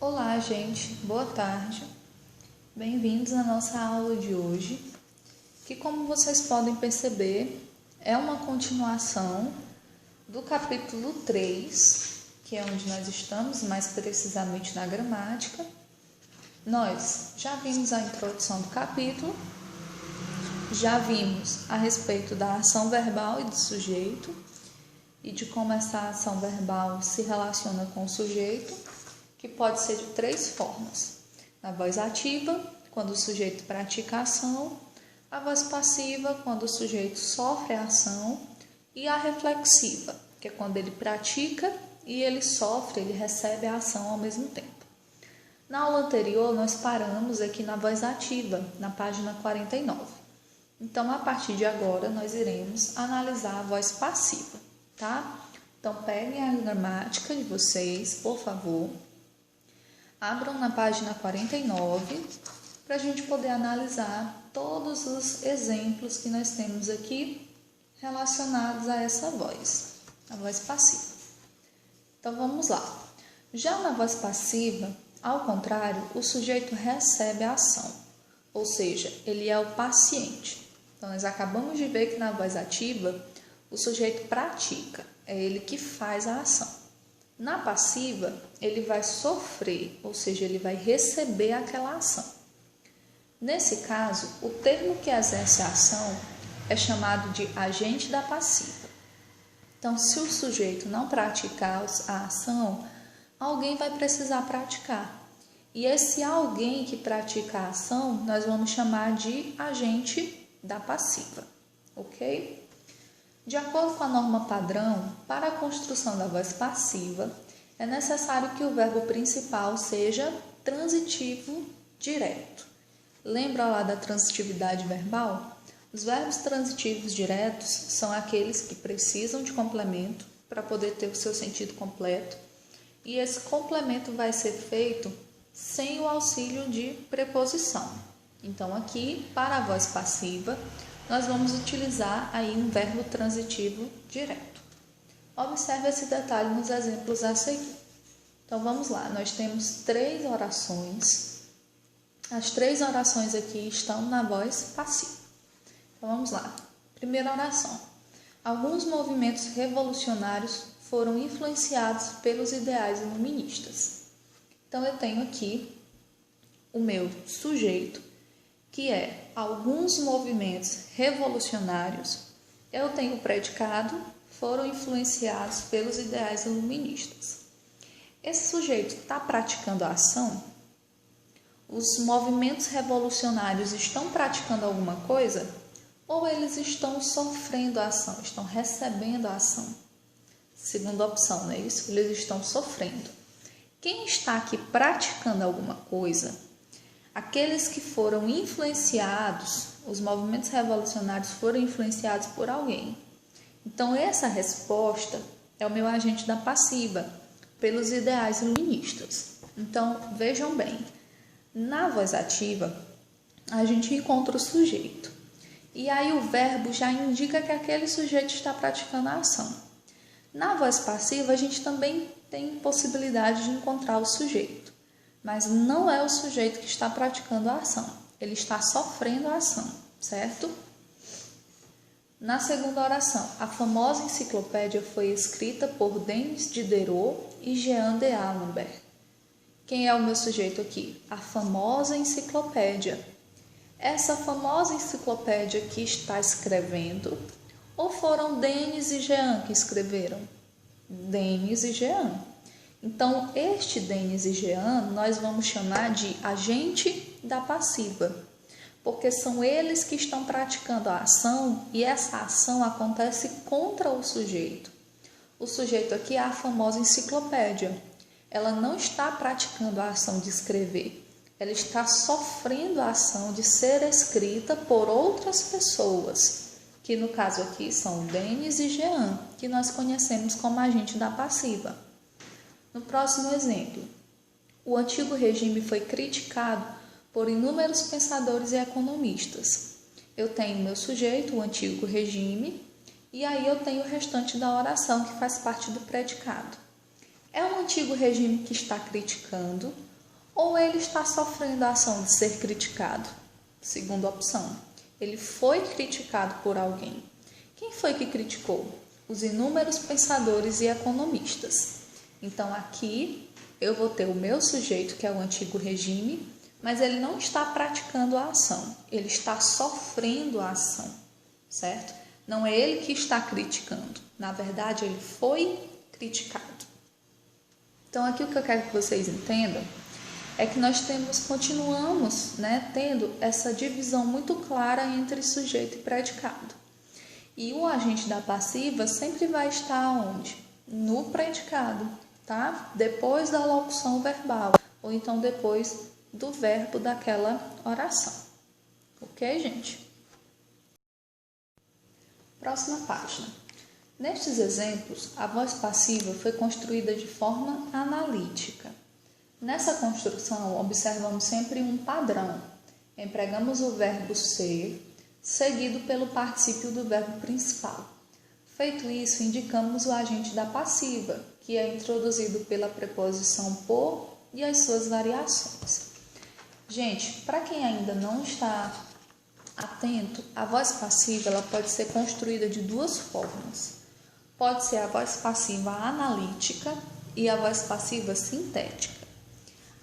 Olá, gente, boa tarde. Bem-vindos à nossa aula de hoje, que, como vocês podem perceber, é uma continuação do capítulo 3, que é onde nós estamos, mais precisamente na gramática. Nós já vimos a introdução do capítulo, já vimos a respeito da ação verbal e do sujeito, e de como essa ação verbal se relaciona com o sujeito, que pode ser de três formas: a voz ativa, quando o sujeito pratica a ação; a voz passiva, quando o sujeito sofre a ação; e a reflexiva, que é quando ele pratica e ele sofre, ele recebe a ação ao mesmo tempo. Na aula anterior, nós paramos aqui na voz ativa, na página 49. Então, a partir de agora, nós iremos analisar a voz passiva, tá? Então, peguem a gramática de vocês, por favor. Abram na página 49 para a gente poder analisar todos os exemplos que nós temos aqui relacionados a essa voz, a voz passiva. Então, vamos lá. Já na voz passiva, ao contrário, o sujeito recebe a ação, ou seja, ele é o paciente. Então, nós acabamos de ver que na voz ativa, o sujeito pratica, é ele que faz a ação. Na passiva, ele vai sofrer, ou seja, ele vai receber aquela ação. Nesse caso, o termo que exerce a ação é chamado de agente da passiva. Então, se o sujeito não praticar a ação, alguém vai precisar praticar. E esse alguém que pratica a ação, nós vamos chamar de agente da passiva, ok? De acordo com a norma padrão, para a construção da voz passiva, é necessário que o verbo principal seja transitivo direto. Lembra lá da transitividade verbal? Os verbos transitivos diretos são aqueles que precisam de complemento para poder ter o seu sentido completo, e esse complemento vai ser feito sem o auxílio de preposição. Então, aqui, para a voz passiva, nós vamos utilizar aí um verbo transitivo direto. Observe esse detalhe nos exemplos a seguir. Então, vamos lá. Nós temos 3 orações. As 3 orações aqui estão na voz passiva. Então, vamos lá. Primeira oração. Alguns movimentos revolucionários foram influenciados pelos ideais iluministas. Então, eu tenho aqui o meu sujeito, que é alguns movimentos revolucionários. Eu tenho o predicado, foram influenciados pelos ideais iluministas. Esse sujeito está praticando a ação? Os movimentos revolucionários estão praticando alguma coisa? Ou eles estão sofrendo a ação, estão recebendo a ação? Segunda opção, não é isso? Eles estão sofrendo. Quem está aqui praticando alguma coisa? Aqueles que foram influenciados, os movimentos revolucionários foram influenciados por alguém. Então, essa resposta é o meu agente da passiva, pelos ideais iluministas. Então, vejam bem, na voz ativa, a gente encontra o sujeito. E aí o verbo já indica que aquele sujeito está praticando a ação. Na voz passiva, a gente também tem possibilidade de encontrar o sujeito. Mas não é o sujeito que está praticando a ação, ele está sofrendo a ação, certo? Na segunda oração, a famosa enciclopédia foi escrita por Denis Diderot e Jean de Alembert. Quem é o meu sujeito aqui? A famosa enciclopédia. Essa famosa enciclopédia que está escrevendo, ou foram Denis e Jean que escreveram? Denis e Jean. Então, este Denis e Jean nós vamos chamar de agente da passiva, porque são eles que estão praticando a ação e essa ação acontece contra o sujeito. O sujeito aqui é a famosa enciclopédia. Ela não está praticando a ação de escrever, ela está sofrendo a ação de ser escrita por outras pessoas, que no caso aqui são Denis e Jean, que nós conhecemos como agente da passiva. No próximo exemplo, o antigo regime foi criticado por inúmeros pensadores e economistas. Eu tenho meu sujeito, o antigo regime, e aí eu tenho o restante da oração que faz parte do predicado. É o antigo regime que está criticando ou ele está sofrendo a ação de ser criticado? Segunda opção, ele foi criticado por alguém. Quem foi que criticou? Os inúmeros pensadores e economistas. Então aqui eu vou ter o meu sujeito, que é o antigo regime, mas ele não está praticando a ação, ele está sofrendo a ação, certo? Não é ele que está criticando, na verdade ele foi criticado. Então aqui o que eu quero que vocês entendam é que nós continuamos, tendo essa divisão muito clara entre sujeito e predicado. E o agente da passiva sempre vai estar onde? No predicado, tá? Depois da locução verbal, ou então depois do verbo daquela oração. Ok, gente? Próxima página. Nestes exemplos, a voz passiva foi construída de forma analítica. Nessa construção, observamos sempre um padrão. Empregamos o verbo ser, seguido pelo particípio do verbo principal. Feito isso, indicamos o agente da passiva, que é introduzido pela preposição por e as suas variações. Gente, para quem ainda não está atento, a voz passiva ela pode ser construída de duas formas. Pode ser a voz passiva analítica e a voz passiva sintética.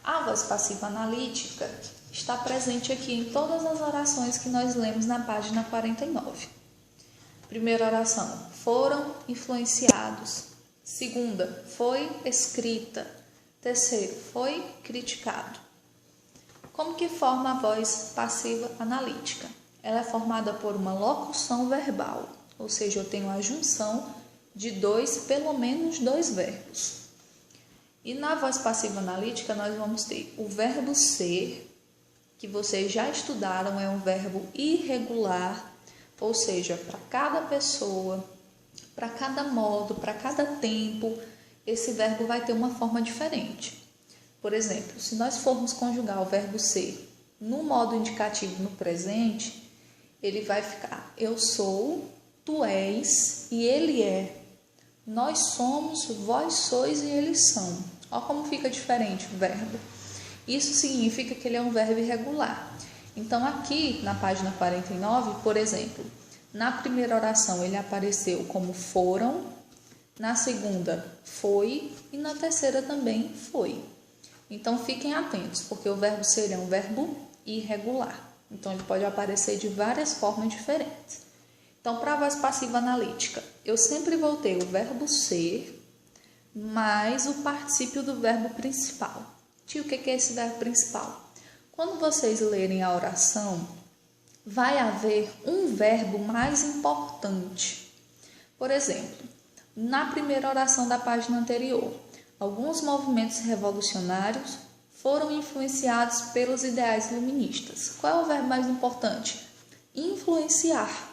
A voz passiva analítica está presente aqui em todas as orações que nós lemos na página 49. Primeira oração, foram influenciados. Segunda, foi escrita. Terceiro, foi criticado. Como que forma a voz passiva analítica? Ela é formada por uma locução verbal, ou seja, eu tenho a junção de pelo menos dois verbos. E na voz passiva analítica nós vamos ter o verbo ser, que vocês já estudaram, é um verbo irregular, ou seja, para cada pessoa, para cada modo, para cada tempo, esse verbo vai ter uma forma diferente. Por exemplo, se nós formos conjugar o verbo ser no modo indicativo no presente, ele vai ficar eu sou, tu és e ele é. Nós somos, vós sois e eles são. Olha como fica diferente o verbo. Isso significa que ele é um verbo irregular. Então aqui na página 49, por exemplo, na primeira oração ele apareceu como foram, na segunda foi e na terceira também foi. Então fiquem atentos, porque o verbo ser é um verbo irregular. Então ele pode aparecer de várias formas diferentes. Então para a voz passiva analítica, eu sempre vou ter o verbo ser mais o particípio do verbo principal. Tio, o que é esse verbo principal? Quando vocês lerem a oração, vai haver um verbo mais importante. Por exemplo, na primeira oração da página anterior, alguns movimentos revolucionários foram influenciados pelos ideais iluministas. Qual é o verbo mais importante? Influenciar.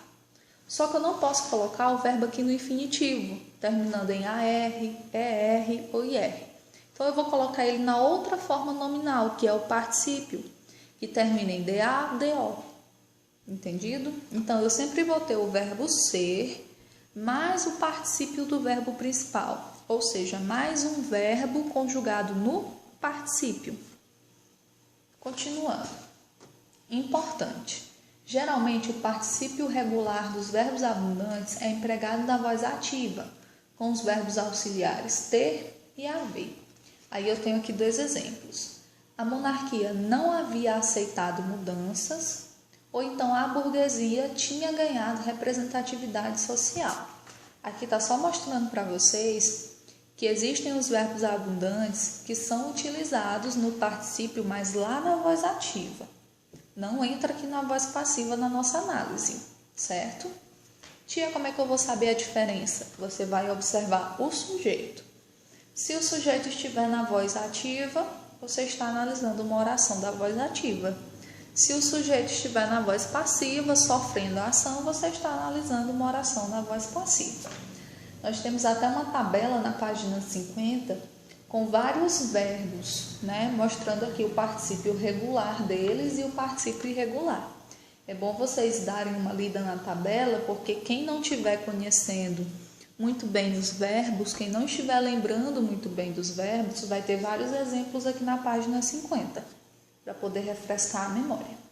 Só que eu não posso colocar o verbo aqui no infinitivo, terminando em AR, ER ou IR. Então eu vou colocar ele na outra forma nominal, que é o particípio, que termina em DA, DO. Entendido? Então eu sempre vou ter o verbo ser mais o particípio do verbo principal, ou seja, mais um verbo conjugado no particípio. Continuando. Importante. Geralmente, o particípio regular dos verbos abundantes é empregado na voz ativa, com os verbos auxiliares ter e haver. Aí eu tenho aqui dois exemplos. A monarquia não havia aceitado mudanças, ou então a burguesia tinha ganhado representatividade social. Aqui está só mostrando para vocês que existem os verbos abundantes que são utilizados no particípio, mas lá na voz ativa. Não entra aqui na voz passiva na nossa análise, certo? Tia, como é que eu vou saber a diferença? Você vai observar o sujeito. Se o sujeito estiver na voz ativa, você está analisando uma oração da voz ativa. Se o sujeito estiver na voz passiva, sofrendo a ação, você está analisando uma oração na voz passiva. Nós temos até uma tabela na página 50 com vários verbos, mostrando aqui o particípio regular deles e o particípio irregular. É bom vocês darem uma lida na tabela, porque quem não estiver conhecendo muito bem dos verbos, quem não estiver lembrando muito bem dos verbos, vai ter vários exemplos aqui na página 50, para poder refrescar a memória.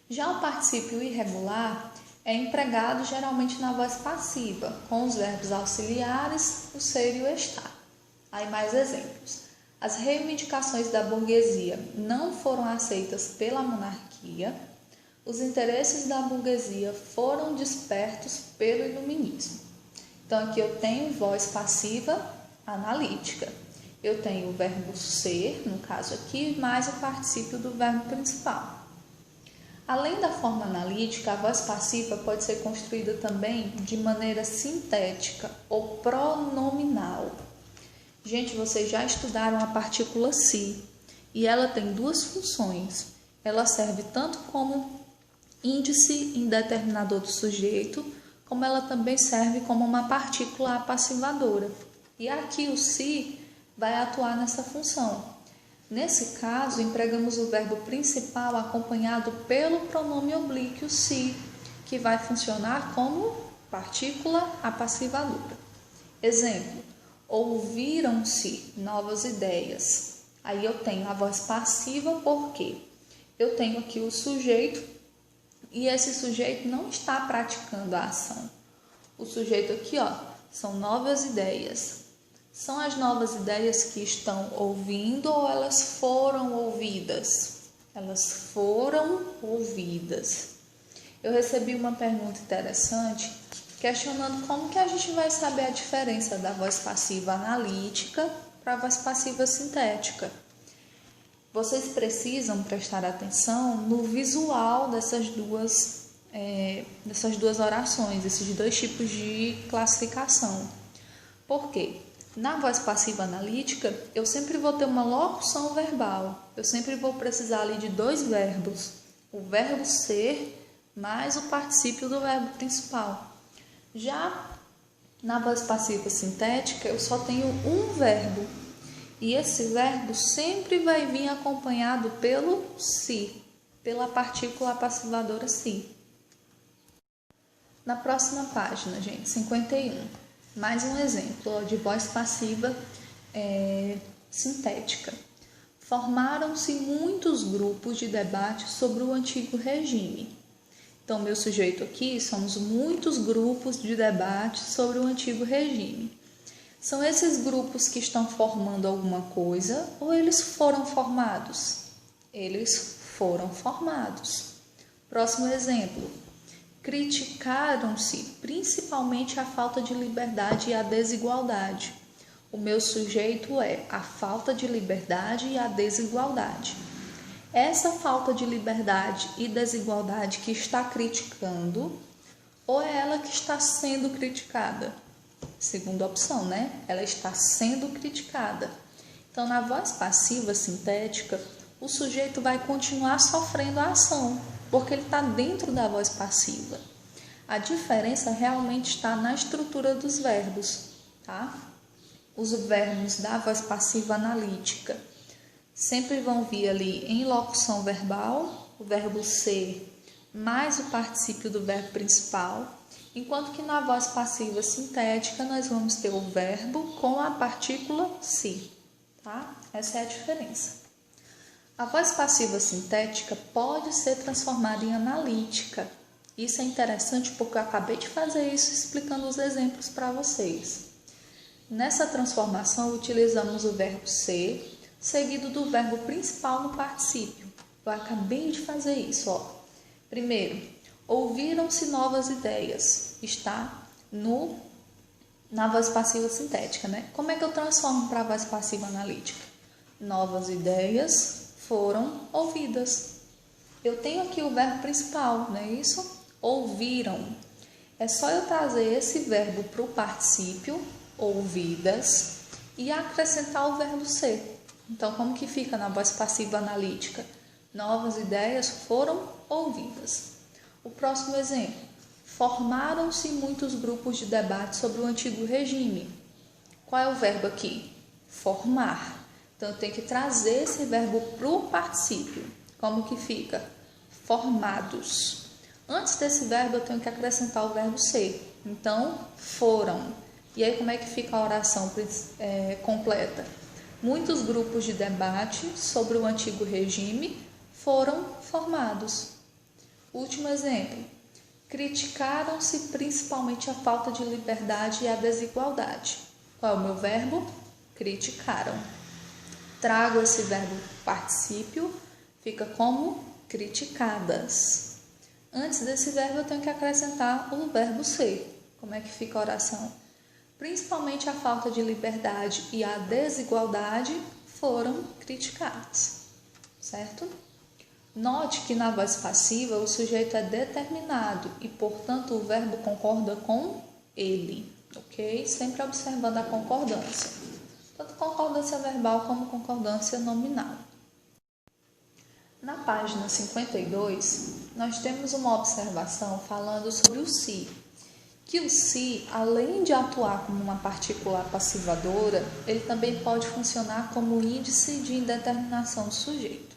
Já o particípio irregular é empregado geralmente na voz passiva, com os verbos auxiliares, o ser e o estar. Aí mais exemplos. As reivindicações da burguesia não foram aceitas pela monarquia. Os interesses da burguesia foram despertos pelo iluminismo. Então, aqui eu tenho voz passiva analítica. Eu tenho o verbo ser, no caso aqui, mais o particípio do verbo principal. Além da forma analítica, a voz passiva pode ser construída também de maneira sintética ou pronominal. Gente, vocês já estudaram a partícula se e ela tem duas funções. Ela serve tanto como índice indeterminador do sujeito, como ela também serve como uma partícula apassivadora. E aqui o se vai atuar nessa função. Nesse caso, empregamos o verbo principal acompanhado pelo pronome oblíquo se, que vai funcionar como partícula apassivadora. Exemplo, ouviram-se novas ideias. Aí eu tenho a voz passiva porque eu tenho aqui o sujeito e esse sujeito não está praticando a ação. O sujeito aqui, ó, são novas ideias. São as novas ideias que estão ouvindo ou elas foram ouvidas? Elas foram ouvidas. Eu recebi uma pergunta interessante questionando como que a gente vai saber a diferença da voz passiva analítica para a voz passiva sintética. Vocês precisam prestar atenção no visual dessas duas orações, esses dois tipos de classificação. Por quê? Na voz passiva analítica, eu sempre vou ter uma locução verbal. Eu sempre vou precisar ali de dois verbos. O verbo ser mais o particípio do verbo principal. Já na voz passiva sintética, eu só tenho um verbo. E esse verbo sempre vai vir acompanhado pelo se, pela partícula apassivadora se. Na próxima página, gente, 51. Mais um exemplo de voz passiva sintética. Formaram-se muitos grupos de debate sobre o antigo regime. Então, meu sujeito aqui somos muitos grupos de debate sobre o antigo regime. São esses grupos que estão formando alguma coisa ou eles foram formados? Eles foram formados. Próximo exemplo. Criticaram-se principalmente a falta de liberdade e a desigualdade. O meu sujeito é a falta de liberdade e a desigualdade. Essa falta de liberdade e desigualdade que está criticando, ou é ela que está sendo criticada? Segunda opção, né? Ela está sendo criticada. Então, na voz passiva sintética, o sujeito vai continuar sofrendo a ação, porque ele está dentro da voz passiva. A diferença realmente está na estrutura dos verbos, tá? Os verbos da voz passiva analítica sempre vão vir ali em locução verbal, o verbo ser mais o particípio do verbo principal, enquanto que na voz passiva sintética nós vamos ter o verbo com a partícula se, tá? Essa é a diferença. A voz passiva sintética pode ser transformada em analítica. Isso é interessante porque eu acabei de fazer isso explicando os exemplos para vocês. Nessa transformação, utilizamos o verbo ser, seguido do verbo principal no particípio. Eu acabei de fazer isso, ó. Primeiro, ouviram-se novas ideias. Está na voz passiva sintética, né? Como é que eu transformo para a voz passiva analítica? Novas ideias foram ouvidas. Eu tenho aqui o verbo principal, não é isso? Ouviram. É só eu trazer esse verbo para o particípio, ouvidas, e acrescentar o verbo ser. Então, como que fica na voz passiva analítica? Novas ideias foram ouvidas. O próximo exemplo. Formaram-se muitos grupos de debate sobre o antigo regime. Qual é o verbo aqui? Formar. Então, eu tenho que trazer esse verbo para o particípio. Como que fica? Formados. Antes desse verbo, eu tenho que acrescentar o verbo ser. Então, foram. E aí, como é que fica a oração completa? Muitos grupos de debate sobre o antigo regime foram formados. Último exemplo. Criticaram-se principalmente a falta de liberdade e a desigualdade. Qual é o meu verbo? Criticaram. Trago esse verbo particípio, fica como criticadas. Antes desse verbo eu tenho que acrescentar o verbo ser. Como é que fica a oração? Principalmente a falta de liberdade e a desigualdade foram criticadas, certo? Note que na voz passiva o sujeito é determinado e, portanto, o verbo concorda com ele, ok? Sempre observando a concordância, tanto concordância verbal como concordância nominal. Na página 52, nós temos uma observação falando sobre o se. Que o se, além de atuar como uma particular passivadora, ele também pode funcionar como índice de indeterminação do sujeito.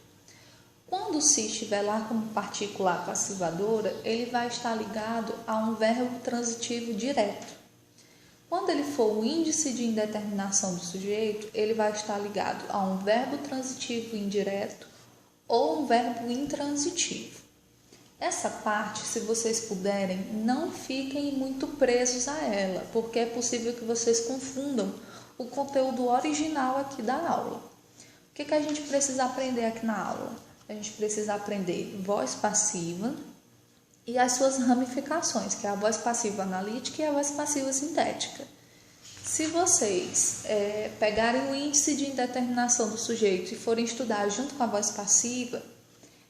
Quando o se estiver lá como particular passivadora, ele vai estar ligado a um verbo transitivo direto. Quando ele for o índice de indeterminação do sujeito, ele vai estar ligado a um verbo transitivo indireto ou um verbo intransitivo. Essa parte, se vocês puderem, não fiquem muito presos a ela, porque é possível que vocês confundam o conteúdo original aqui da aula. O que a gente precisa aprender aqui na aula? A gente precisa aprender voz passiva e as suas ramificações, que é a voz passiva analítica e a voz passiva sintética. Se vocês pegarem o índice de indeterminação do sujeito e forem estudar junto com a voz passiva,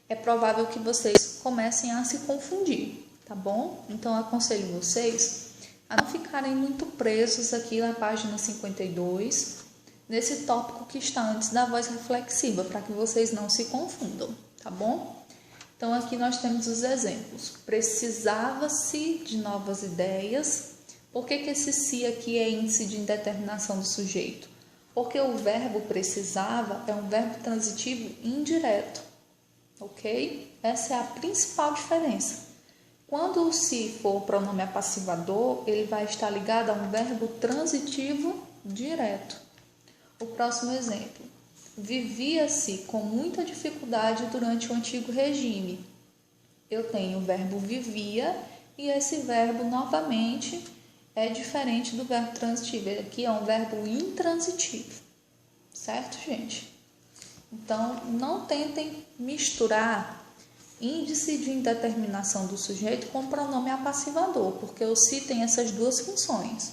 é provável que vocês comecem a se confundir, tá bom? Então, eu aconselho vocês a não ficarem muito presos aqui na página 52, nesse tópico que está antes da voz reflexiva, para que vocês não se confundam, tá bom? Então, aqui nós temos os exemplos. Precisava-se de novas ideias. Por que esse se aqui é índice de indeterminação do sujeito? Porque o verbo precisava é um verbo transitivo indireto. Ok? Essa é a principal diferença. Quando o se for pronome apassivador, ele vai estar ligado a um verbo transitivo direto. O próximo exemplo. Vivia-se com muita dificuldade durante o antigo regime. Eu tenho o verbo vivia e esse verbo, novamente, é diferente do verbo transitivo. Ele aqui é um verbo intransitivo. Certo, gente? Então, não tentem misturar índice de indeterminação do sujeito com pronome apassivador, porque o se tem essas duas funções.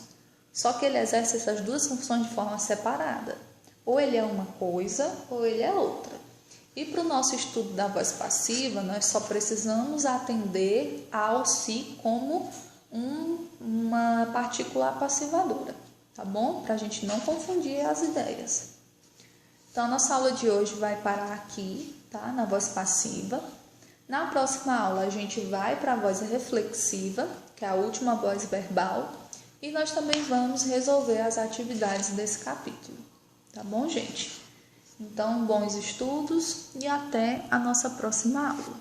Só que ele exerce essas duas funções de forma separada. Ou ele é uma coisa, ou ele é outra. E para o nosso estudo da voz passiva, nós só precisamos atender ao se como uma particular passivadora, tá bom? Para a gente não confundir as ideias. Então, a nossa aula de hoje vai parar aqui, tá? Na voz passiva. Na próxima aula, a gente vai para a voz reflexiva, que é a última voz verbal, e nós também vamos resolver as atividades desse capítulo. Tá bom, gente? Então, bons estudos e até a nossa próxima aula.